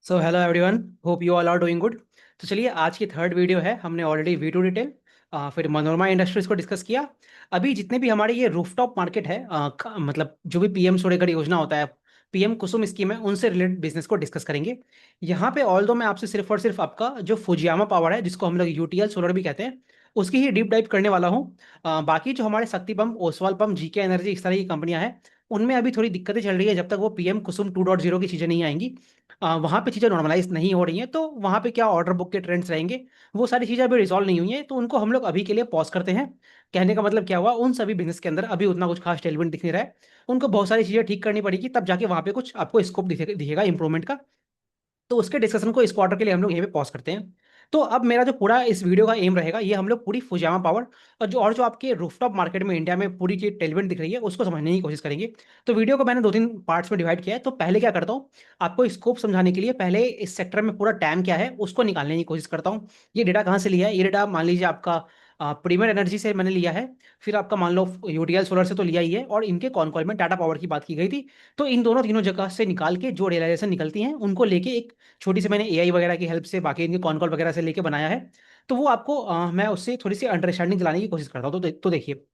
So hello everyone, hope you all are doing good. तो चलिए, आज की थर्ड वीडियो है। हमने ऑलरेडी वी टू रिटेल, फिर मनोरमा इंडस्ट्रीज को डिस्कस किया। अभी जितने भी हमारे ये रूफटॉप मार्केट है, मतलब जो भी पीएम सूर्यघर योजना होता है, पीएम कुसुम स्कीम है, उनसे रिलेटेड बिजनेस को डिस्कस करेंगे। यहाँ पे ऑल दो मैं आपसे सिर्फ और सिर्फ आपका जो फुजियामा पावर है, जिसको हम लोग यूटीएल सोलर भी कहते हैं, उसकी ही डीप डाइव करने वाला हूँ। बाकी जो हमारे शक्ति pump, Oswal pump, GK energy, इस तरह की कंपनियां हैं, उनमें अभी थोड़ी दिक्कतें चल रही है जब तक वो पीएम कुसुम 2.0 की चीज़ें नहीं आएंगी। वहाँ पे चीज़ें नॉर्मलाइज नहीं हो रही हैं, तो वहाँ पे क्या ऑर्डर बुक के ट्रेंड्स रहेंगे, वो सारी चीज़ें अभी रिजॉल्व नहीं हुई हैं, तो उनको हम लोग अभी के लिए पॉज करते हैं। कहने का मतलब क्या हुआ, उन सभी बिजनेस के अंदर अभी उतना कुछ खास टेलमेंट दिख नहीं रहा है। उनको बहुत सारी चीज़ें ठीक करनी पड़ेगी, तब जाके वहाँ पे कुछ आपको स्कोप दिखेगा इंप्रूवमेंट का। तो उसके डिस्कशन को इस क्वार्टर के लिए हम लोग यहीं पे पॉज करते हैं। तो अब मेरा जो पूरा इस वीडियो का एम रहेगा, ये हम लोग पूरी फुजियामा पावर और जो आपके रूफटॉप मार्केट में इंडिया में पूरी की टेलमेंट दिख रही है, उसको समझने की कोशिश करेंगे। तो वीडियो को मैंने दो तीन पार्ट्स में डिवाइड किया है। तो पहले क्या करता हूँ, आपको स्कोप समझाने के लिए पहले इस सेक्टर में पूरा टैम क्या है उसको निकालने की कोशिश करता हूँ। ये डेटा कहाँ से लिया है, ये डेटा मान लीजिए आपका प्रीमियर एनर्जी से मैंने लिया है। फिर आपका मान लो यूटीएल सोलर से तो लिया ही है, और इनके कॉन कॉल में टाटा पावर की बात की गई थी। तो इन दोनों तीनों जगह से निकाल के जो रियलाइजेशन निकलती हैं, उनको लेके एक छोटी सी मैंने एआई वगैरह की हेल्प से, बाकी इनके कॉन कॉल वगैरह से लेके बनाया है। तो वो आपको मैं उससे थोड़ी सी अंडरस्टैंडिंग दिलाने की कोशिश करता हूँ। तो देखिए,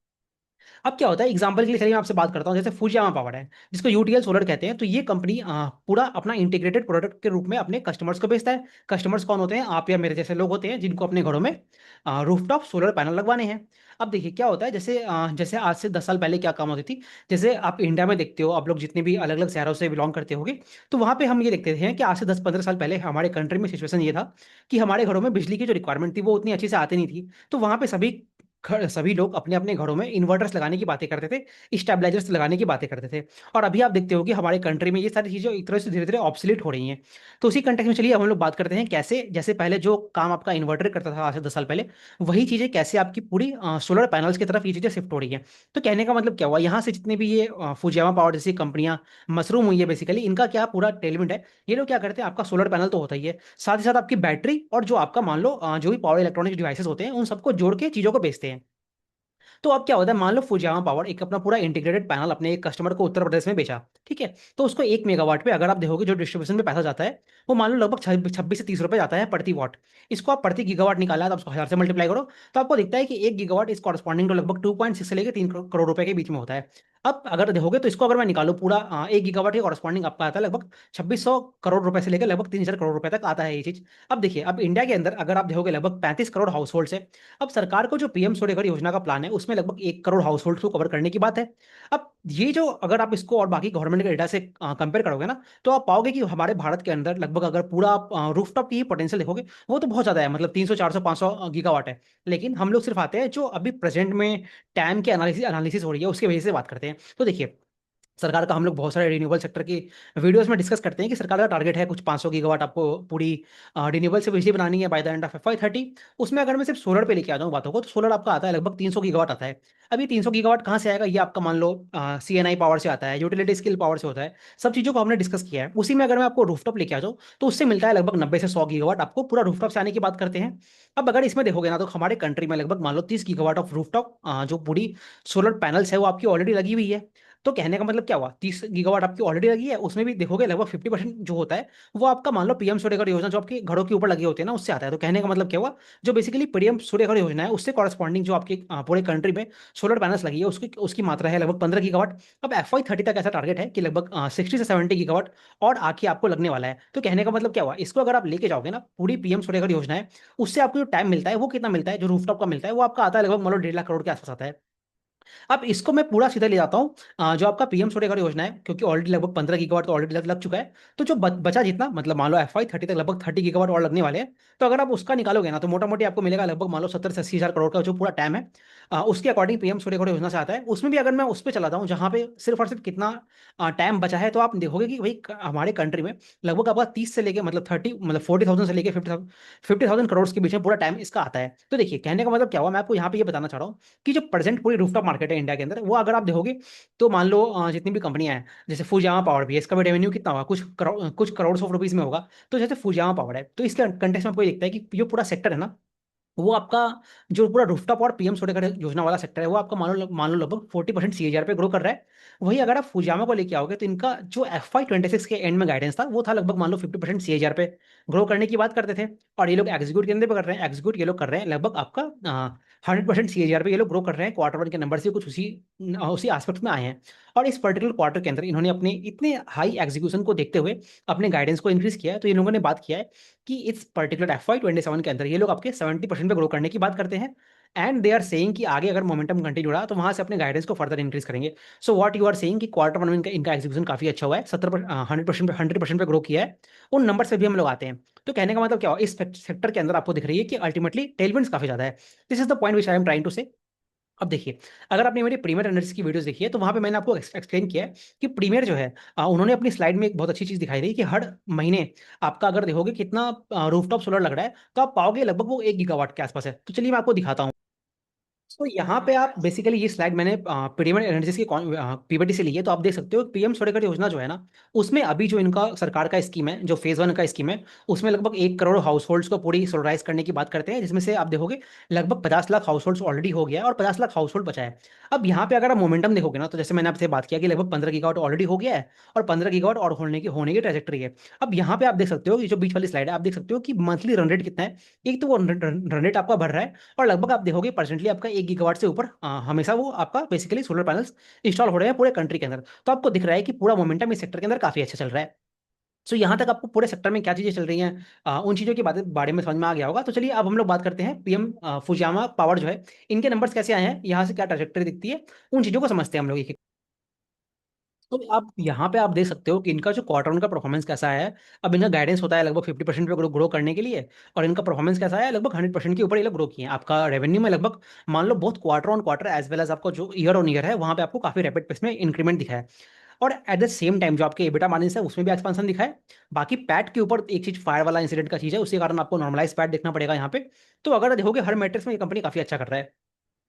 अब क्या होता है, एग्जांपल के लिए चलिए मैं आपसे बात करता हूँ। जैसे फुजियामा पावर है, जिसको यूटीएल सोलर कहते हैं, तो ये कंपनी पूरा अपना इंटीग्रेटेड प्रोडक्ट के रूप में अपने कस्टमर्स को बेचता है। कस्टमर्स कौन होते हैं, आप या मेरे जैसे लोग होते हैं, जिनको अपने घरों में रूफटॉप सोलर पैनल लगवाने हैं। अब देखिए क्या होता है, जैसे आज से 10 साल पहले क्या काम होती थी। जैसे आप इंडिया में देखते हो, आप लोग जितने भी अलग अलग शहरों से बिलोंग करते होगे, तो वहाँ पे हम ये देखते थे कि आज से 10-15 साल पहले हमारे कंट्री में सिचुएशन ये था कि हमारे घरों में बिजली की जो रिक्वायरमेंट थी वो उतनी अच्छी से आती नहीं थी। तो वहाँ पे सभी लोग अपने अपने घरों में इन्वर्टर्स लगाने की बातें करते थे, स्टेबलाइजर्स लगाने की बातें करते थे। और अभी आप देखते हो कि हमारे कंट्री में ये सारी चीज़ें एक तरह से धीरे धीरे ऑब्सोलीट हो रही हैं। तो उसी कंटेक्स्ट में चलिए हम लोग बात करते हैं, कैसे जैसे पहले जो काम आपका इन्वर्टर करता था आज से 10 साल पहले, वही चीज़ें कैसे आपकी पूरी सोलर पैनल्स की तरफ ये चीज़ें शिफ्ट हो रही हैं। तो कहने का मतलब क्या हुआ, यहाँ से जितने भी ये फुजियामा पावर जैसी कंपनियां मशरूम हुई है, बेसिकली इनका क्या पूरा टेलमेंट है। ये लोग क्या करते हैं, आपका सोलर पैनल तो होता ही है, साथ ही साथ आपकी बैटरी और जो आपका मान लो जो भी पावर इलेक्ट्रॉनिक डिवाइसेस होते हैं, उन सबको जोड़ के चीज़ों को बेचते हैं। तो अब क्या होता है, मान लो फुजियामा पावर एक अपना पूरा इंटीग्रेटेड पैनल अपने एक कस्टमर को उत्तर प्रदेश में बेचा। ठीक है, तो उसको 1 मेगावाट पे अगर आप देखोगे जो डिस्ट्रीब्यूशन में पैसा जाता है, वो मान लो लगभग 26 से 30 रुपए जाता है प्रति वॉट। इसको आप प्रति गीगावाट निकाला है, तो आप उसको 1000 से मल्टीप्लाई करो, तो आपको दिखता है कि 1 गीगावाट इस कॉरस्पॉन्डिंग टू लगभग 2.6 से लेकर 3 करोड़ रुपए के बीच में होता है। अब अगर देखोगे तो इसको अगर मैं निकालू पूरा, 1 गीगावाट के कॉरस्पॉन्डिंग आपका आता है लगभग 2600 करोड़ रुपए से लेकर लगभग 3000 करोड़ रुपए तक आता है ये चीज। अब देखिए, अब इंडिया के अंदर अगर आप देखोगे लगभग 35 करोड़ हाउस होल्ड है। अब सरकार को जो पीएम सूर्यघर योजना का प्लान है, उसमें लगभग 1 करोड़ हाउस होल्ड को कवर करने की बात है। अब ये जो अगर आप इसको और बाकी गवर्नमेंट के डेटा से कंपेयर करोगे ना, तो आप पाओगे कि हमारे भारत के अंदर लगभग अगर पूरा आप रूफटॉप की पोटेंशियल देखोगे, वो तो बहुत ज्यादा है, मतलब 300 400 500 गीगावाट है। लेकिन हम लोग सिर्फ आते हैं जो अभी प्रेजेंट में टाइम के एनालिसिस एनालिसिस हो रही है उसकी वजह से बात करते हैं। तो देखिए, सरकार का हम लोग बहुत सारे रिन्यूएबल सेक्टर की वीडियोस में डिस्कस करते हैं कि सरकार का टारगेट है कुछ 500 गीगावाट आपको पूरी रिन्यूएबल से बिजली बनानी है by the end of FY 30। उसमें अगर मैं सिर्फ सोलर पे लेके आ जाऊँ बातों को, तो सोलर आपका आता है लगभग 300 गीगावाट आता है। अब ये 300 गीगावाट कहाँ से आएगा, ये आपका मान लो CNI पावर से आता है, यूटिलिटी स्किल पावर से होता है। सब चीज़ों को हमने डिस्कस किया है। उसी में अगर मैं आपको रूफटॉप लेके आ जाऊँ, तो उससे मिलता है लगभग 90 से 100 गीगावाट आपको पूरा रूफटॉप से आने की बात करते हैं। अब अगर इसमें देखोगे ना, तो हमारे कंट्री में लगभग मान लो 30 गीगावाट ऑफ रूफटॉप जो पूरी सोलर पैनल्स है वो आपकी ऑलरेडी लगी हुई है। तो कहने का मतलब क्या हुआ, 30 गीगावाट आपकी ऑलरेडी लगी है, उसमें भी देखोगे लगभग 50% जो होता है वो आपका मान लो पीएम सूर्यघर योजना जो आपके घरों के ऊपर लगे होते हैं ना, उससे आता है। तो कहने का मतलब क्या हुआ, जो बेसिकली पीएम सूर्यघर योजना है उससे कॉरस्पॉन्डिंग जो आपके पूरे कंट्री में सोलर पैनल्स लगी है, उसकी उसकी मात्रा है लगभग 15 गीगावाट। अब FY 30 तक ऐसा टारगेट है कि लगभग 60 से 70 गीगावाट और आके आपको लगने वाला है। तो कहने का मतलब क्या हुआ, इसको अगर आप लेके जाओगे ना, पूरी पीएम सूर्यघर योजना है, उससे आपको जो टाइम मिलता है वो कितना मिलता है, जो रूफटॉप का मिलता है वो आपका आता है लगभग मान लो 1.5 लाख करोड़ के आसपास आता है। अब इसको मैं पूरा सीधा ले जाता हूँ, जो आपका पीएम सूर्यघर योजना है, क्योंकि ऑलरेडी लगभग 15 गीगावाट तो ऑलरेडी लग चुका है। तो जो बचा जितना, मतलब मान लो FY 30 तक लगभग 30 गीगावाट और लगने वाले हैं। तो अगर आप उसका निकालोगे ना, तो मोटा मोटी आपको मिलेगा लगभग मान लो 70 से 80 हजार करोड़ का जो पूरा टाइम है। उसके अकॉर्डिंग पीएम सूर्यघर योजना से आता है। उसमें भी अगर मैं उस पर चलाता हूँ जहाँ पे सिर्फ और सिर्फ कितना टाइम बचा है, तो आप देखोगे कि भाई हमारे कंट्री में लगभग आपका 30 से लेके मतलब 30 मतलब 40,000 से लेके 50,000 करोड़ के बीच में पूरा टाइम इसका आता है। तो देखिए, कहने का मतलब क्या हुआ, मैं आपको यहाँ पे ये बताना चाह रहा हूँ कि जो प्रेजेंट पूरी रूफटॉप मार्केट है इंडिया के अंदर, वो अगर आप देखोगे, तो मान लो जितनी भी कंपनियां हैं, जैसे फुजियामा पावर भी है, इसका भी रेवेन्यू कितना होगा, कुछ करोड़ ऑफ रुपीज में होगा। तो जैसे फुजियामा पावर है, तो इसके कंटेक्स्ट में आपको ये दिखता है कि ये पूरा सेक्टर है ना, वो आपका जो पूरा रूफटॉप और पीएम सूर्यघर योजना वाला सेक्टर है, वो आपका मान लो लगभग 40% सीएजीआर पे ग्रो कर रहा है। वही अगर आप फुजामा को लेके आओगे तो इनका जो FY 26 के एंड में गाइडेंस था वो था लगभग मान लो 50% सीएजीआर पे ग्रो करने की बात करते थे। और ये लोग एग्जीक्यूट के अंदर पे कर रहे हैं, एग्जीक्यूट ये लोग कर रहे हैं लगभग आपका 100% सीएजीआर पे ये लोग ग्रो कर रहे हैं। क्वार्टर वन के नंबर से कुछ उसी उसी एस्पेक्ट में आए हैं। और इस पर्टिकुलर क्वार्टर के अंदर इन्होंने अपने इतने हाई एग्जीक्यूशन को देखते हुए अपने गाइडेंस को इंक्रीज किया है। तो इन लोगों ने बात किया है कि इस पर्टिकुलर FY 27 के अंदर ये लोग आपके 70% पे ग्रो करने की बात करते हैं। एंड दे आर सेइंग कि आगे अगर मोमेंटम कंटिन्यू रहा तो वहां से अपने गाइडेंस को फर्दर इंक्रीज करेंगे। So what you are saying कि क्वार्टर वन में इनका एग्जीक्यूशन काफी अच्छा हुआ है, 100% पे ग्रो किया है। उन नंबर से भी हम लोग आते हैं। तो कहने का मतलब क्या हुआ, इस सेक्टर के अंदर आपको दिख रही है कि अल्टीमेटली टेलविंड्स काफी ज्यादा है। This is the point which I am trying to say. अब देखिए, अगर आपने मेरी प्रीमियर एनालिसिस की वीडियोस देखी है तो वहां पे मैंने आपको एक्सप्लेन किया है कि प्रीमियर जो है उन्होंने अपनी स्लाइड में एक बहुत अच्छी चीज दिखाई दी कि हर महीने आपका अगर देखोगे कितना रूफटॉप सोलर लग रहा है तो आप पाओगे लगभग वो 1 गीगावाट के आसपास है। तो चलिए मैं आपको दिखाता हूँ। तो यहाँ पे आप बेसिकली ये स्लाइड मैंने पीडीएम एनालिसिस की पीपीटी से ली है। तो आप देख सकते हो पीएम सूर्यघर योजना जो है ना, उसमें अभी जो इनका सरकार का स्कीम है, जो फेज 1 का स्कीम है, उसमें लगभग 1 करोड़ हाउस होल्ड्स को पूरी सोलराइज करने की बात करते हैं, जिसमें से आप देखोगे लगभग 50 लाख हाउस होल्ड्स ऑलरेडी हो गया है और 50 लाख हाउस होल्ड बचा है। अब यहाँ पे अगर आप मोमेंटम देखोगे ना, तो जैसे मैंने आपसे बात किया कि लगभग 15 गीगावाट ऑलरेडी हो गया है और 15 गीगावाट और होने की ट्रेजेक्टरी है। अब यहाँ पे आप देख सकते हो कि जो बीच वाली स्लाइड है, आप देख सकते हो कि मंथली रन रेट कितना है। एक तो वो रन रेट आपका बढ़ रहा है और लगभग आप देखोगे परसेंटली आपका 1 गीगावाट से ऊपर हमेशा वो आपका बेसिकली सोलर पैनल्स इंस्टॉल हो रहे हैं पूरे कंट्री के अंदर। तो आपको दिख रहा है कि पूरा मोमेंटम इस सेक्टर के अंदर काफी अच्छा चल रहा है। सो यहाँ तक आपको पूरे सेक्टर में क्या चीजें चल रही हैं, उन चीजों के बारे में समझ में आ गया होगा। तो चलिए अब हम लोग बात करते हैं पीएम फुजियामा पावर जो है, इनके नंबर्स कैसे आए हैं, यहाँ से क्या ट्रैजेक्टरी दिखती है, उन चीजों को समझते हैं हम लोग एक एक। तो आप यहाँ पे आप देख सकते हो कि इनका जो क्वार्टर वन का परफॉर्मेंस कैसा है। अब इनका गाइडेंस होता है लगभग 50% पे ग्रो करने के लिए, और इनका परफॉर्मेंस कैसा है, लगभग 100% के ऊपर ये लोग ग्रो किए हैं। आपका रेवेन्यू में लगभग मान लो बहुत quarter on quarter as well as आपको जो ईयर ऑन ईयर है वहाँ पे आपको काफी रैपिड पेस में इंक्रीमेंट दिखा है। और एट द सेम टाइम जो आपके एबिटा मार्जिन है उसमें भी एक्सपांसन दिखा है। बाकी पैट के ऊपर एक चीज फायर वाला इंसिडेंट का चीज है, उसके कारण आपको नॉर्मलाइज पैट देखना पड़ेगा यहाँ पे। तो अगर देखोगे हर मैट्रिक्स में ये कंपनी काफी अच्छा कर रहा है।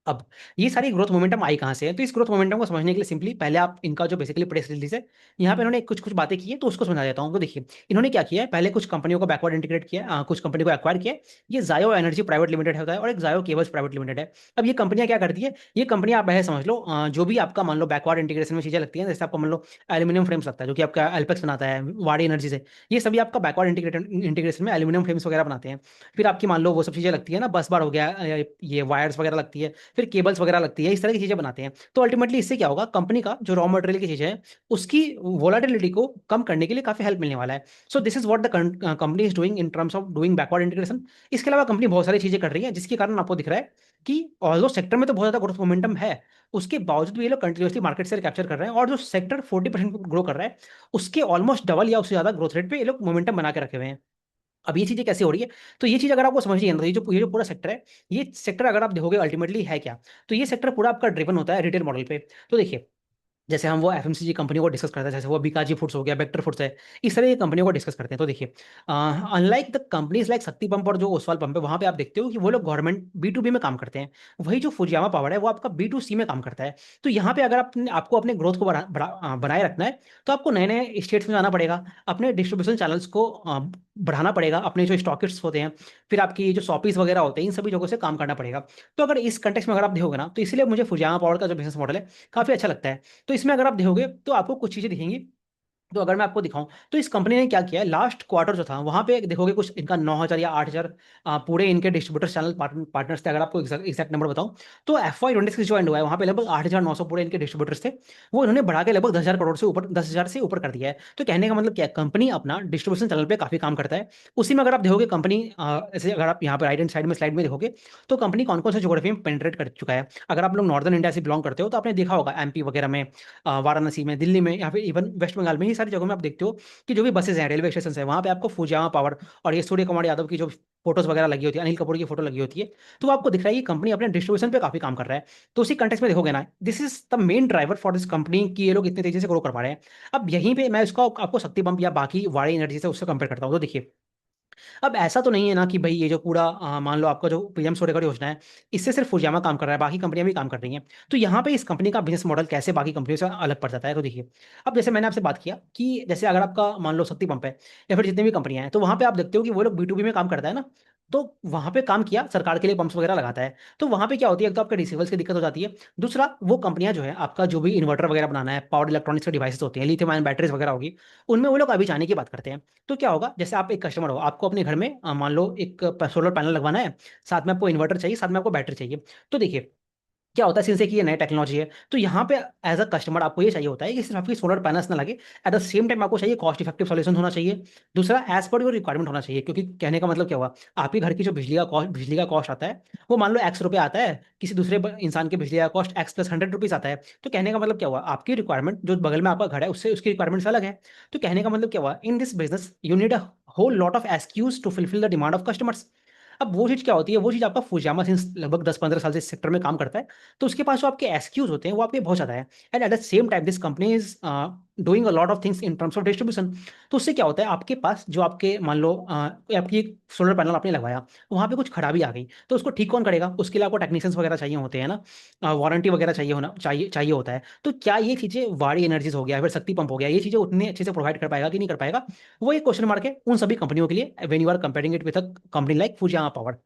अब ये सारी ग्रोथ मोमेंटम आई कहाँ से है, तो इस ग्रोथ मोमेंटम को समझने के लिए सिंपली पहले आप इनका जो बेसिकली प्रेस रिलीज है, यहाँ पे इन्होंने कुछ कुछ बातें की है तो उसको समझा देता हूँ। तो देखिए इन्होंने क्या किया है, पहले कुछ कंपनियों को बैकवर्ड इंटीग्रेट किया है, कुछ कंपनी को एक्वायर किया है। ये जायो एनर्जी प्राइवेट लिमिटेड होता है और एक जायो केबल्स प्राइवेट लिमिटेड है। अब ये कंपनियां क्या करती है, ये कंपनी आप पहले समझ लो जो भी आपका मान लो बैकवर्ड इंटीग्रेशन में चीजें लगती हैं, जैसे आपको मान लो एल्यूमिनियम फ्रेम्स लगता है जो कि आपका एल्पेक्स बनाता है वाड़ी एनर्जी से। ये सभी आपका बैकवर्ड इंटीग्रेशन में एल्यूमिनियम फ्रेम्स वगैरह बनाते हैं। फिर आपकी मान लो वो सब चीजें लगती है ना, बस बार हो गया, ये वायर्स वगैरह लगती है, फिर केबल्स वगैरह लगती है, इस तरह की चीजें बनाते हैं। तो अल्टीमेटली इससे क्या होगा, कंपनी का जो रॉ मटेरियल की चीजें हैं उसकी वोलाटिलिटी को कम करने के लिए काफी हेल्प मिलने वाला है। So this is what the company is doing in terms of doing backward integration. इसके अलावा कंपनी बहुत सारी चीजें कर रही है जिसके कारण आपको दिख रहा है कि ऑल्दो सेक्टर में तो बहुत ज्यादा ग्रोथ मोमेंटम है, उसके बावजूद भी ये लोग कंटिन्यूसली मार्केट शेयर कैप्चर कर रहे हैं। और जो सेक्टर 40% ग्रो कर रहा है उसके ऑलमोस्ट डबल या उससे ज्यादा ग्रोथ रेट पे ये लोग मोमेंटम बना के रखे हुए हैं। अब ये चीजें कैसे हो रही है, तो ये चीज अगर आपको समझनी है ना, तो ये जो पूरा सेक्टर है, ये सेक्टर अगर आप देखोगे अल्टीमेटली है क्या, तो ये सेक्टर पूरा आपका ड्रिवन होता है रिटेल मॉडल पे। तो देखिए जैसे हम वो एफएमसीजी कंपनियों को डिस्कस करते हैं, जैसे वो बीकाजी फूड्स हो गया, बेक्टर फूड्स है, इस तरह की कंपनियों को डिस्कस करते हैं। तो देखिए अनलाइक द कंपनीज लाइक शक्ति पंप और जो ओसवाल पंप है, वहां पे आप देखते हो कि वो लोग गवर्नमेंट B2B में काम करते हैं। वही जो फुजियामा पावर है वो आपका B2C में काम करता है। तो यहाँ पे अगर आपको अपने ग्रोथ को बनाए रखना है तो आपको नए नए स्टेट्स में जाना पड़ेगा, अपने डिस्ट्रीब्यूशन चैनल्स को बढ़ाना पड़ेगा, अपने जो स्टॉकिस्ट्स होते हैं, फिर आपकी जो शॉपीज वगैरह होते हैं, इन सभी जगहों से काम करना पड़ेगा। तो अगर इस कंटेक्स में अगर आप देखोगे ना, तो इसलिए मुझे फुजियामा पावर का जो बिजनेस मॉडल है काफी अच्छा लगता है। तो इसमें अगर आप देखोगे तो आपको कुछ चीजें दिखेंगी। तो अगर मैं आपको दिखाऊं तो इस कंपनी ने क्या किया है, लास्ट क्वार्टर जो था वहां पे देखोगे कुछ इनका 9,000 या 8,000 पूरे इनके डिस्ट्रीब्यूटर चैनल पार्टनर्स थे। अगर आपको एग्जैक्ट नंबर बताऊं तो FY 26 जो एंड हुआ है वहां पे लगभग 8,900 पूरे इनके डिस्ट्रीब्यूटर्स थे। वो इन्होंने बढ़ा के लगभग 10,000 करोड़ से ऊपर, 10,000 से ऊपर कर दिया है। तो कहने का मतलब क्या है, कंपनी अपना डिस्ट्रीब्यूशन चैनल पे काफी काम करता है। उसी में अगर आप देखोगे कंपनी ऐसे अगर आप यहाँ पे राइट हैंड साइड में स्लाइड में देखोगे तो कंपनी कौन कौन से ज्योग्राफी में पेनिट्रेट कर चुका है। अगर आप लोग नॉर्दर्न इंडिया से बिलोंग करते हो तो आपने देखा होगा MP वगैरह में, वाराणसी में, दिल्ली में, या फिर इवन वेस्ट बंगाल में, ये सारी जगहों में आप देखते हो कि जो भी बसेस हैं, रेलवे स्टेशन है, वहां पे आपको फुजियामा पावर और ये सूर्य कुमार यादव की जो फोटोज वगैरह लगी होती है, अनिल कपूर की फोटो लगी होती है, तो आपको दिख रहा है कि कंपनी अपने डिस्ट्रीब्यूशन पे काफी काम कर रहा है। तो उसी कंटेक्स्ट में देखोगे ना, this is the main driver for this company कि ये लोग इतने तेजी से ग्रो कर पा रहे हैं। अब यहीं पे मैं इसको आपको शक्ति पंप या बाकी वाड़ी एनर्जी से उससे कंपेयर करता हूँ। तो देखिए अब ऐसा तो नहीं है ना कि भाई ये जो पूरा मान लो आपका जो पीएम सूर्यघर योजना है, इससे सिर्फ फुजियामा काम कर रहा है, बाकी कंपनियां भी काम कर रही हैं। तो यहाँ पे इस कंपनी का बिजनेस मॉडल कैसे बाकी कंपनियों से अलग पड़ जाता है, तो देखिए। अब जैसे मैंने आपसे बात किया कि जैसे अगर आपका मान लो शक्ति पंप है या फिर जितनी भी कंपनियां हैं, तो वहां पे आप देखते हो कि वो लोग B2B में काम करता है ना। तो वहां पे काम किया, सरकार के लिए पंप्स वगैरह लगाता है। तो वहां पे क्या होती है, एक तो आपके रिसीवर्स की दिक्कत हो जाती है। दूसरा, वो कंपनियां जो है आपका जो भी इन्वर्टर वगैरह बनाना है, पावर इलेक्ट्रॉनिक्स के डिवाइसेस होते हैं, लिथियम आयन बैटरीज वगैरह होगी, उनमें वो लोग अभी जाने की बात करते हैं। तो क्या होगा, जैसे आप एक कस्टमर हो, आपको अपने घर में मान लो एक सोलर पैनल लगवाना है, साथ में आपको इन्वर्टर चाहिए, साथ में आपको बैटरी चाहिए। तो देखिए क्या होता है, सिंस कि ये नई टेक्नोलॉजी है, तो यहाँ पे एज अ कस्टमर आपको ये चाहिए होता है कि सिर्फ आपकी सोलर पैनल्स ना लगे, एट द सेम टाइम आपको चाहिए कॉस्ट इफेक्टिव सॉल्यूशन होना चाहिए। दूसरा, एज पर योर रिक्वायरमेंट होना चाहिए, क्योंकि कहने का मतलब क्या हुआ, आपके घर की जो बिजली का कॉस्ट आता है, वो मान लो ₹X आता है, किसी दूसरे इंसान के बिजली का कॉस्ट X + 100 रुपीज आता है। तो कहने का मतलब क्या हुआ, आपकी रिक्वायरमेंट जो बगल में आपका घर है उससे उसकी रिक्वायरमेंट्स अलग है। तो कहने का मतलब क्या हुआ, in this business you need a whole lot of excuse to fulfil the demand of customers. अब वो चीज़ क्या होती है, वो चीज़ आपका फुजियामा सिंस लगभग 10-15 साल से इस सेक्टर में काम करता है। तो उसके पास जो आपके एक्सक्यूज होते हैं वो आपके बहुत ज़्यादा है। And at the same time this company is doing a lot of things in terms of distribution. तो उससे क्या होता है, आपके पास जो आपके मान लो आपकी सोलर पैनल आपने लगवाया, वहाँ पे कुछ खराबी आ गई, तो उसको ठीक कौन करेगा, उसके लिए आपको टेक्नीशियंस वगैरह चाहिए होते हैं ना, वारंटी वगैरह चाहिए होता है। तो क्या ये चीज़ें वाड़ी एनर्जीज हो गया, फिर शक्ति पंप हो गया, ये चीज़ें उतने अच्छे से प्रोवाइड कर पाएगा कि नहीं कर पाएगा, वो एक क्वेश्चन मार्क है उन सभी कंपनियों के लिए when you are comparing it with a company like Fujiyama power.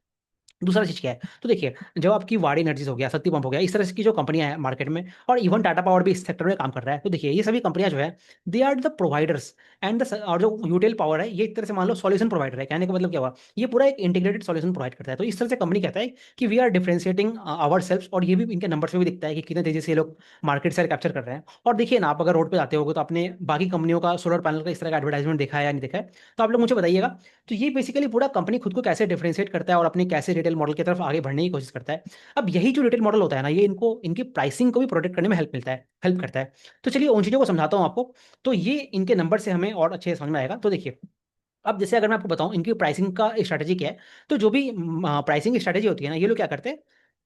दूसरा चीज क्या है, तो देखिए, जो आपकी वाड़ी एनर्जीज हो गया, शक्ति पंप हो गया, इस तरह की जो कंपनियां हैं मार्केट में, और इवन टाटा पावर भी इस सेक्टर में काम कर रहा है। तो देखिए, ये सभी कंपनियां जो है, they are the providers and the, और जो यूटेल पावर है, ये एक तरह से मान लो सॉल्यूशन प्रोवाइडर है। कहने का मतलब क्या हुआ, ये पूरा एक इंटीग्रेटेड सॉल्यूशन प्रोवाइड करता है। तो इस तरह से कंपनी कहता है कि we are differentiating our self, और ये भी इनके नंबर्स में भी दिखता है कि कितने तेजी से ये लोग मार्केट शेयर कैप्चर कर रहे हैं। और देखिए ना, आप अगर रोड पे जाते होगे तो आपने बाकी कंपनियों का सोलर पैनल का इस तरह का एडवर्टाइजमेंट देखा है या नहीं देखा है, तो आप लोग मुझे बताइएगा। तो ये बेसिकली पूरा कंपनी खुद को कैसे डिफरेंशिएट करता है और अपने कैसे रिटेल मॉडल की तरफ आगे बढ़ने की कोशिश करता है। अब यही जो रिटेल मॉडल होता है ना, ये इनको इनकी प्राइसिंग को भी प्रोटेक्ट करने में हेल्प करता है। तो चलिए उन चीज़ों को समझाता हूँ आपको। तो ये इनके नंबर से हमें और अच्छे से समझ में आएगा। तो देखिए, अब जैसे अगर मैं आपको बताऊं इनकी प्राइसिंग का स्ट्रैटेजी क्या है, तो जो भी प्राइसिंग स्ट्रैटेजी होती है ना, ये लोग क्या करते हैं,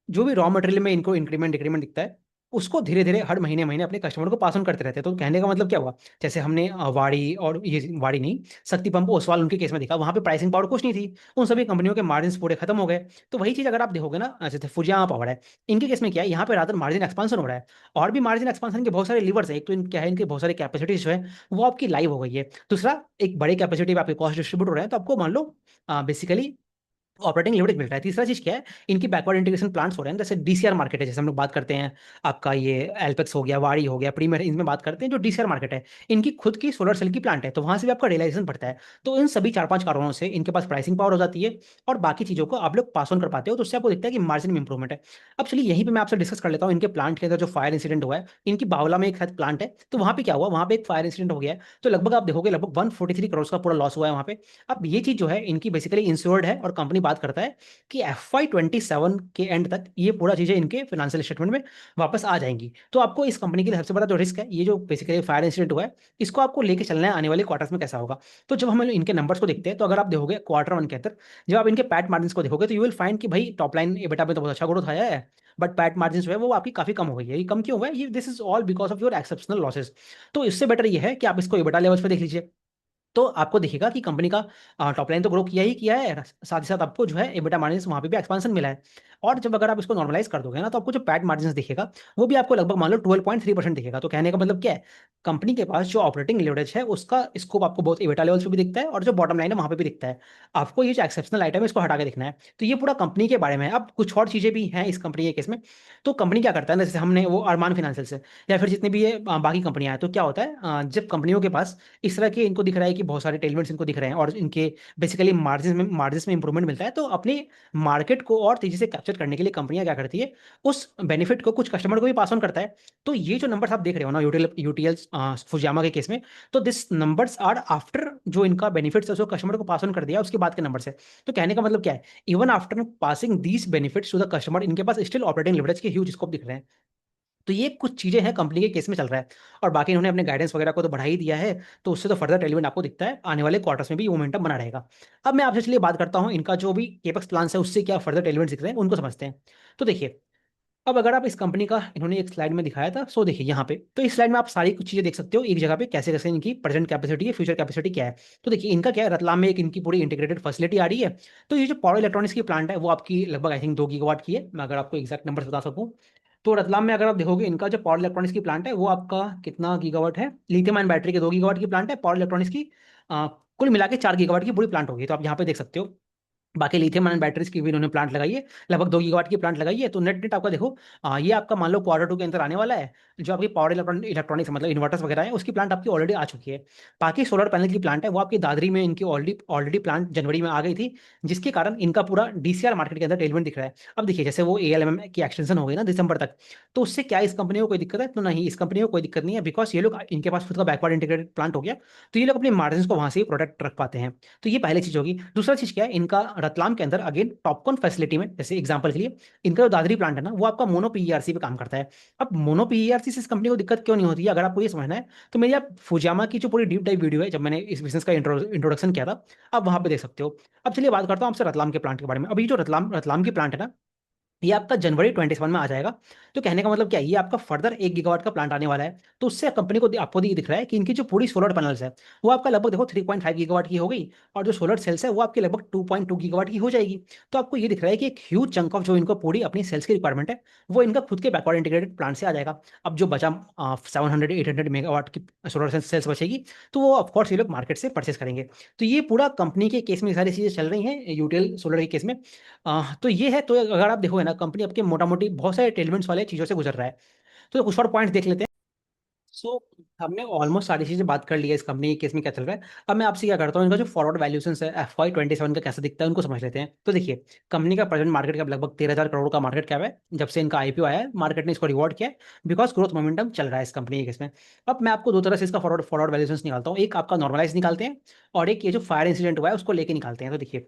जो भी रॉ मटेरियल में इनको इंक्रीमेंट डिक्रीमेंट दिखता है, उसको धीरे धीरे हर महीने महीने अपने कस्टमर को पास ऑन करते रहते हैं। तो कहने का मतलब क्या हुआ, जैसे हमने वाड़ी, और ये वाड़ी नहीं, शक्ति पंप ओसवाल उनके केस में देखा, वहां पे प्राइसिंग पावर कुछ नहीं थी, उन सभी कंपनियों के मार्जिन पूरे खत्म हो गए। तो वही चीज अगर आप देखोगे ना, जैसे फुजियामा पावर है, इनके केस में क्या है, यहाँ पे रादर मार्जिन एक्सपांसन हो रहा है। और भी मार्जिन एक्सपांसन के बहुत सारे लीवर्स है, एक तो क्या है, इनके बहुत सारी कैपेसिटीज जो है वो आपकी लाइव हो गई है। दूसरा, एक बड़े कैपेसिटी पे आपके कॉस्ट डिस्ट्रीब्यूट हो रहे हैं, तो आपको मान लो बेसिकली ऑपरेटिंग लेवरेज मिल रहा है। तीसरा चीज क्या है, इनकी बैकवर्ड इंटीग्रेशन प्लांट्स हो रहे हैं, जैसे DCR मार्केट है, जैसे हम लोग बात करते हैं, आपका ये एल्पेक्स हो गया, वाड़ी हो गया, प्रीमियर, इनमें बात करते हैं जो DCR मार्केट है, इनकी खुद की सोलर सेल की प्लांट है, तो वहां से भी आपका रियलाइजेशन बढ़ता है। तो इन सभी 4-5 कारणों से इनके पास प्राइसिंग पावर हो जाती है, और बाकी चीजों को आप लोग पास ऑन कर पाते हो, तो उससे आपको दिखता है कि मार्जिन में इंप्रूवमेंट है। अब चलिए यहीं पे मैं आपसे डिस्कस कर लेता हूँ, इनके प्लांट के अंदर जो फायर इंसिडेंट हुआ है, इनकी बावला में एक शायद प्लांट है, तो वहां पे क्या हुआ, वहां पे एक फायर इंसिडेंट हो गया है, तो लगभग आप देखोगे लगभग 143 करोड़ का पूरा लॉस हुआ है वहां पे। अब ये चीज जो है इनकी बेसिकली इंश्योर्ड है, और कंपनी बात करता है कि FY 27 के एंड तक ये पूरा चीजें इनके फाइनेंशियल स्टेटमेंट में वापस आ जाएंगी। तो आपको इस कंपनी के लिए सबसे बड़ा जो रिस्क है, ये जो बेसिकली फायर इंसिडेंट हुआ है, इसको आपको लेके चलना है आने वाले क्वार्टर्स में कैसा होगा। तो जब हम इनके नंबर्स को देखते हैं, तो अगर आप देखोगे Q1 के अंदर, जब आप इनके पैट मार्जिन को देखोगे, तो यू विल फाइंड कि भाई टॉप लाइन एबिटा में तो बहुत अच्छा ग्रोथ आया है, बट पैट मार्जिन जो है वो आपकी काफी कम हो गई है। ये कम क्यों हुआ है, ये this is all because of your exceptional losses. तो इससे बेटर ये है कि आप इसको एबिटा लेवल्स पे देख लीजिए, तो आपको दिखेगा कि कंपनी का टॉप लाइन तो ग्रो किया ही किया है, साथ ही साथ आपको जो है एबिटा मार्जिन वहां पे भी एक्सपांशन मिला है। और जब अगर आप इसको नॉर्मलाइज कर दोगे ना, तो आपको जो पैट मार्जिन दिखेगा, वो भी आपको लगभग मान लो 12.3% दिखेगा। तो कहने का मतलब क्या है, कंपनी के पास जो ऑपरेटिंग लेवरेज है उसका स्कोप आपको बहुत एबिटा लेवल्स पे भी दिखता है, और जो बॉटम लाइन है वहां पे भी दिखता है। आपको ये जो एक्सेप्शनल आइटम है इसको हटा के दिखना है। तो ये पूरा कंपनी के बारे में है। अब कुछ और चीजें भी हैं इस कंपनी के केस में। तो कंपनी क्या करता है ना, जैसे हमने वो अरमान फाइनेंशियल से, या फिर जितने भी ये बाकी कंपनियां हैं, तो क्या होता है, जब कंपनियों के पास इस तरह के इनको दिख रहा है कि बहुत सारे टेलमेंट्स इनको दिख रहे हैं, और इनके बेसिकली मार्जिन में इंप्रूवमेंट मिलता है, तो अपनी मार्केट को और तेजी से कैप्चर करने के लिए कंपनियां क्या करती है, उस बेनिफिट को कुछ कस्टमर को भी पास ऑन करता है। तो ये जो नंबर्स आप देख रहे हो ना, यूटीएल फुजियामा के केस में, तो दिस नंबर्स आर आफ्टर जो इनका बेनिफिट्स है उसको कस्टमर को पास ऑन कर दिया उसके बाद के नंबर्स है। तो कहने का मतलब क्या है, even after passing these benefits to the customer, इनके पास स्टिल ऑपरेटिंग लिवरेज के ह्यूज स्कोप दिख रहे हैं। तो ये कुछ चीजें हैं कंपनी के केस में चल रहा है। और बाकी इन्होंने अपने गाइडेंस वगैरह को तो बढ़ा ही दिया है, तो उससे तो फर्दर टेलमेंट आपको दिखता है, आने वाले क्वार्टर्स में भी ये मोमेंटम बना रहेगा। अब मैं आपसे चलिए बात करता हूँ इनका जो भी केपेक्स प्लान है उससे क्या फर्दर टेलमेंट दिख रहे हैं, उनको समझते हैं। तो देखिए, अब अगर आप इस कंपनी का इन्होंने एक स्लाइड में दिखाया था, सो देखिए यहाँ पे, तो इस स्लाइड में आप सारी कुछ चीजें देख सकते हो एक जगह पे, कैसे कैसे इनकी प्रेजेंट कैपेसिटी है, फ्यूचर कैपेसिटी क्या है। तो देखिए इनका क्या है, रतलाम में एक इनकी पूरी इंटीग्रेटेड फैसिलिटी आ रही है। तो ये जो पावर इलेक्ट्रॉनिक्स की प्लांट है वो आपकी लगभग आई थिंक 2 गीगावाट की है, मैं अगर आपको एग्जैक्ट नंबर बता सकूँ। तो रतलाम में अगर आप देखोगे इनका जो पावर इलेक्ट्रॉनिक्स की प्लांट है वो आपका कितना गीगावाट है, लिथियम आयन बैटरी के 2 गीगावाट की प्लांट है, पावर इलेक्ट्रॉनिक्स की कुल मिला के 4 गीगावाट की पूरी प्लांट होगी। तो आप यहाँ पे देख सकते हो। बाकी लिथियम आयन बैटरीज की भी इन्होंने प्लांट लगाई है, लगभग 2 गीगावाट की प्लांट लगाई है। तो नेट नेट आपका देखो, ये आपका मान लो क्वार्टर 2 के अंदर आने वाला है। जो आपकी पावर इलेक्ट्रॉनिक्स मतलब इन्वर्टर्स वगैरह है उसकी प्लांट आपकी ऑलरेडी आ चुकी है। बाकी सोलर पैनल की प्लांट है वो आपकी दादरी में इनकी ऑलरेडी ऑलरेडी प्लांट जनवरी में आ गई थी, जिसके कारण इनका पूरा डीसीआर मार्केट के अंदर टेलमेंट दिख रहा है। अब देखिए जैसे वो एएलएमएम की एक्सटेंशन हो गई ना दिसंबर तक, तो उससे क्या इस कंपनी को कोई दिक्कत है? तो नहीं, इस कंपनी को कोई दिक्कत नहीं है, बिकॉज ये लोग, इनके पास खुद का बैकवर्ड इंटीग्रेटेड प्लांट हो गया। तो ये लोग अपने मार्जिन को वहां से ही प्रोटेक्ट रख पाते हैं। तो ये पहली चीज होगी। दूसरा चीज क्या है, इनका रतलाम के अंदर अगेन टॉपकॉन फैसिलिटी में, जैसे एग्जांपल के लिए इनका जो दादरी प्लांट है ना वो आपका मोनो पीईआरसी पे काम करता है। अब मोनो पीईआरसी से इस कंपनी को दिक्कत क्यों नहीं होती है, अगर आपको ये समझना है तो मेरी आप फुजियामा की जो पूरी डीप डाइव वीडियो है जब मैंने इस बिजनेस का इंट्रोडक्शन किया था, आप वहां पे देख सकते हो। अब चलिए बात करता हूँ आपसे रतलाम के प्लांट के बारे में। अभी जो रतलाम रतलाम की प्लांट है ना, ये आपका जनवरी 27 में आ जाएगा। तो कहने का मतलब क्या है, ये आपका फर्दर 1 गीगावाट का प्लांट आने वाला है। तो उससे कंपनी को आपको ये दिख रहा है कि इनकी जो पूरी सोलर पैनल्स है वो आपका लगभग देखो 3.5 गीगावाट की हो गई, और जो सोलर सेल्स है वो आपकी लगभग 2.2 गीगावाट की हो जाएगी। तो आपको ये दिख रहा है कि एक ह्यूज चंक ऑफ जो इनको पूरी अपनी सेल्स की रिक्वायरमेंट है वो इनका खुद के बैकवर्ड इंटीग्रेटेड प्लांट से आ जाएगा। अब जो बचा 700-800 मेगावाट की सोलर सेल्स बचेगी, तो वो ऑफकोर्स ये लोग मार्केट से परचेस करेंगे। तो ये पूरा कंपनी के केस में ये सारी चीजें चल रही हैं यूटीएल सोलर के केस में। तो ये है। तो अगर आप देखोगे ना, कंपनी आपके मोटा मोटी बहुत सारे टेलमेंट्स वाले चीज़ों से गुजर रहा है। तो कुछ और पॉइंट्स देख लेते हैं। सो हमने ऑलमोस्ट सारी चीज़ें बात कर ली है इस कंपनी के केस में क्या चल रहा है। अब मैं आपसे क्या करता हूँ, इनका जो फॉरवर्ड वैल्यूशन है FY 27 का कैसा दिखता है उनको समझ लेते हैं। तो देखिए कंपनी का प्रेजेंट मार्केट कैप लगभग 13,000 करोड़ का मार्केट कैप है। जब से इनका आईपीओ आया है मार्केट ने इसको रिवॉर्ड किया है, बिकॉज ग्रोथ मोमेंटम चल रहा है इस कंपनी के केस में। अब मैं आपको दो तरह से इसका फॉरवर्ड फॉरवर्ड वैल्यूशन निकालता हूँ, एक आपका नॉर्मलाइज निकालते हैं, और एक ये जो फायर इंसिडेंट हुआ है उसको लेके निकालते हैं। तो देखिए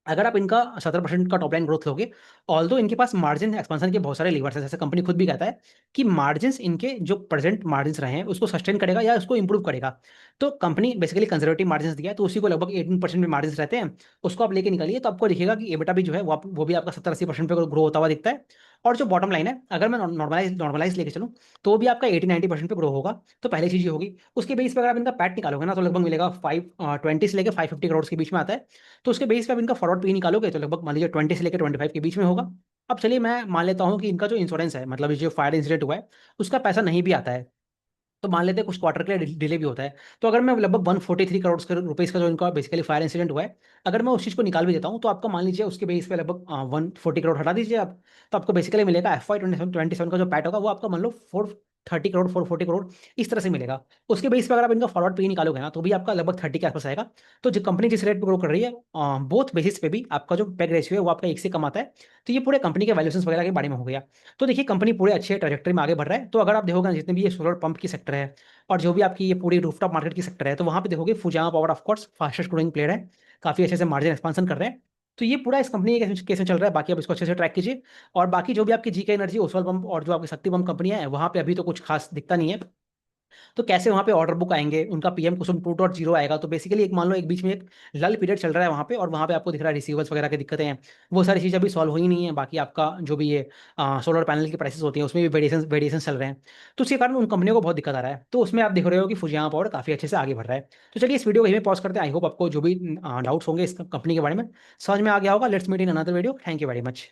अगर आप इनका 17% का टॉप लाइन ग्रोथ लोगे, ऑल्दो इनके पास मार्जिन एक्सपेंशन के बहुत सारे लीवर्स हैं, जैसे कंपनी खुद भी कहता है कि मार्जिन इनके जो प्रेजेंट मार्जिन रहे हैं उसको सस्टेन करेगा या उसको इंप्रूव करेगा। तो कंपनी बेसिकली कंजर्वेटिव मार्जिन दिया है, तो उसी को लगभग 18% में मार्जिन रहते हैं, उसको आप लेके निकालिए तो आपको दिखेगा कि एबिटा भी जो है वो भी आपका 70-80% पे ग्रो होता हुआ दिखता है। और जो बॉटम लाइन है, अगर मैं नॉर्मलाइज लेके चलूँ तो वो भी आपका 80-90% पे ग्रो होगा। तो पहली चीज ये होगी। उसके बेस पे अगर आप इनका पैट निकालोगे ना तो लगभग मिलेगा 520 से लेकर 550 करोड़ के बीच में आता है। तो उसके बेस पे आप इनका फॉरवर्ड पी निकालोगे तो लगभग मान लीजिए 20 से लेकर 25 के बीच में होगा। अब चलिए मैं मान लेता हूँ कि इनका जो इंश्योरेंस है, मतलब ये जो फायर इंसिडेंट हुआ है उसका पैसा नहीं भी आता है, तो मान लेते हैं कुछ क्वार्टर के लिए डिले भी होता है। तो अगर मैं लगभग 143 करोड़ के रुपीज़ का जो इनका बेसिकली फायर इंसिडेंट हुआ है, अगर मैं उस चीज़ को निकाल भी देता हूँ तो आपका मान लीजिए उसके बेस पे लगभग 140 करोड़ हटा दीजिए आप, तो आपको बेसिकली मिलेगा FY 27 का जो पैट होगा वो आपका मान लो 430 करोड़ 440 करोड़ इस तरह से मिलेगा। उसके बेस पे अगर आप इनका फॉरवर्ड पे निकालोगे ना तो भी आपका लगभग 30 के आसपास आएगा। तो जो कंपनी जिस रेट पे ग्रो कर रही है, बोथ बेसिस पे भी आपका जो पेग रेशियो है वो आपका एक से कम आता है। तो ये पूरे कंपनी के वैल्यूएशन वगैरह के बारे में हो गया। तो देखिए कंपनी पूरे अच्छे ट्रैजेक्टरी में आगे बढ़ रहा है। तो अगर आप देखोगे ना, जितने भी ये सोलर पंप की सेक्टर है और जो भी आपकी ये पूरी रूफटॉप मार्केट की सेक्टर है, तो वहां पे देखोगे Fujiyama power of course fastest growing player है, काफी अच्छे से मार्जिन एक्सपांशन कर रहे हैं। तो ये पूरा इस कंपनी के केस में चल रहा है। बाकी आप इसको अच्छे से ट्रैक कीजिए। और बाकी जो भी आपकी जीके एनर्जी, ओसवाल पंप और जो आपकी शक्ति पंप कंपनियां हैं वहां पे अभी तो कुछ खास दिखता नहीं है। तो कैसे वहाँ पे ऑर्डर बुक आएंगे, उनका पीएम कुसुम 2.0 आएगा, तो बेसिकली एक मान लो एक बीच में एक लल पीरियड चल रहा है वहाँ पे, और वहाँ पे आपको दिख रहा है रिसीवर्स वगैरह की दिक्कतें हैं, वो सारी चीज़ें अभी सॉल्व हुई नहीं है। बाकी आपका जो भी ये सोलर पैनल की प्राइसेस होती है उसमें भी वेरिएशन चल रहे हैं। तो उसके कारण उन कंपनियों को बहुत दिक्कत आ रहा है। तो उसमें आप देख रहे हो कि फुजियामा पावर काफ़ी अच्छे से आगे बढ़ रहा है। तो चलिए इस वीडियो को यहीं पॉज करते हैं। आई होप आपको जो भी डाउट्स होंगे इस कंपनी के बारे में समझ में आ गया होगा। Let's meet in another video. Thank you very much.